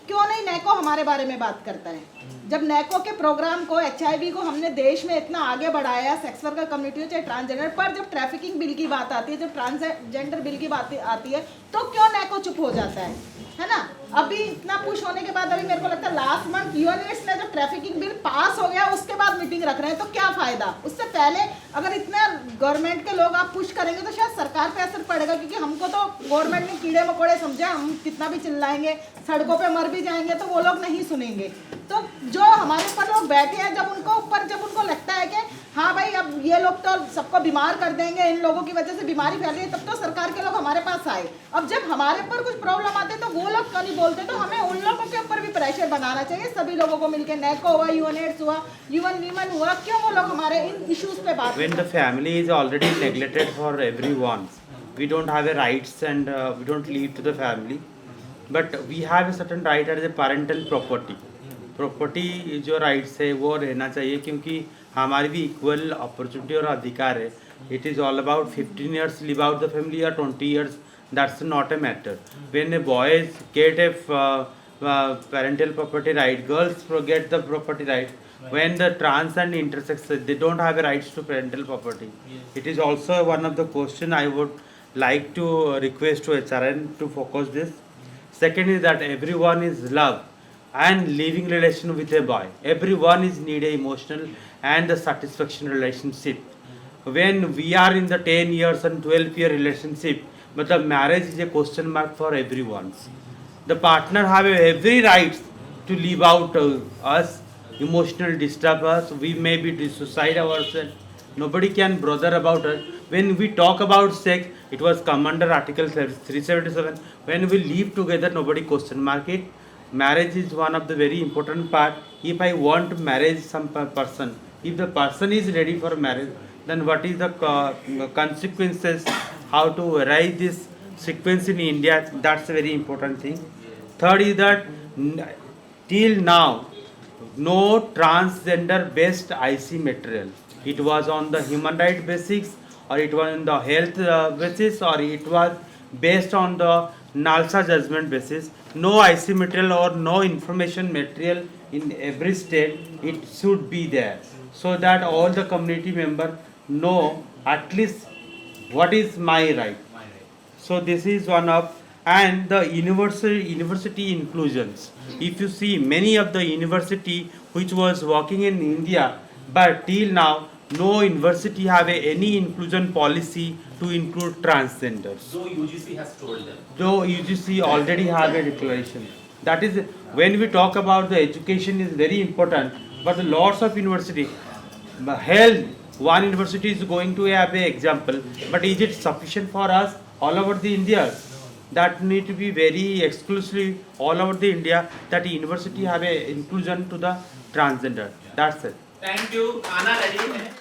क्यों नहीं नैको हमारे बारे में बात करता है? जब नैको के प्रोग्राम को, HIV को हमने देश में इतना आगे बढ़ाया, सेक्स वर्कर कम्युनिटी हो चाहे ट्रांसजेंडर, पर जब ट्रैफिकिंग बिल की बात आती है, जब ट्रांसजेंडर बिल की बात आती है, तो क्यों नैको चुप हो जाता है ना? अभी इतना पुश होने के बाद अभी मेरे को लगता है लास्ट मंथ यूएनएस ने जब ट्रैफिकिंग बिल पास हो गया उसके बाद मीटिंग रख रहे हैं, तो क्या फायदा? उससे पहले अगर इतना गवर्नमेंट के लोग आप पुश करेंगे तो शायद सरकार पे असर पड़ेगा, क्योंकि हमको तो गवर्नमेंट ने कीड़े मकोड़े समझा, हम कितना भी चिल्लाएंगे, सड़कों पे मर भी जाएंगे तो वो लोग नहीं सुनेंगे। तो जो हमारे ऊपर लोग बैठे हैं, जब उनको लगता है कि हाँ भाई अब ये लोग तो सबको बीमार कर देंगे, इन लोगों की वजह से बीमारी फैल रही है, तब तो सरकार के लोग हमारे पास आए। अब जब हमारे ऊपर कुछ प्रॉब्लम आते तो वो लोग क्यों नहीं बोलते? तो हमें उन लोगों के ऊपर भी प्रेशर बनाना चाहिए, सभी लोगों को मिलकर, नैको हुआ, यूएनएड्स हुआ, यूएन वीमेन हुआ, क्यों वो लोग हमारे इन इश्यूज पे बात When the family is already neglected for everyone, we don't have a rights and we don't leave to the family, but we have a certain right as a parental property. Property जो rights है वो रहना चाहिए, क्योंकि हमारी भी equal opportunity और अधिकार है. It is all about 15 years live out the family or 20 years, that's not a matter. When a boys get a parental property right, girls get the property right. When the trans and intersex, they don't have a rights to parental property. It is also one of the question I would like to request to HRN to focus this. Second is that everyone is love and living relation with a boy. Everyone is need a emotional and the satisfaction relationship. When we are in the 10 years and 12-year relationship, but the marriage is a question mark for everyone. The partner have every right to leave out us, emotional disturb us. We may be suicide ourselves. Nobody can bother about us. When we talk about sex, it was come under Article 377. When we live together, nobody question mark it. Marriage is one of the very important part. If I want to marry some person, if the person is ready for marriage, then what is the consequences, how to arise this sequence in India, that's a very important thing. Third is that till now, no transgender based IC material. It was on the human right basis, or it was on the health basis, or it was based on the NALSA judgment basis. No IC material or no information material in every state, it should be there, so that all the community member know at least what is my right. So this is one of, and the university inclusions. If you see many of the university which was working in India, but till now no university have any inclusion policy to include transgenders. So UGC has told them. Though UGC already have a declaration. That is, when we talk about the education is very important, but lots of university, hell, one university is going to have a example, but is it sufficient for us all over the India? That need to be very exclusively all over the India, that university have a inclusion to the transgender. That's it. Thank you. Anna ready है?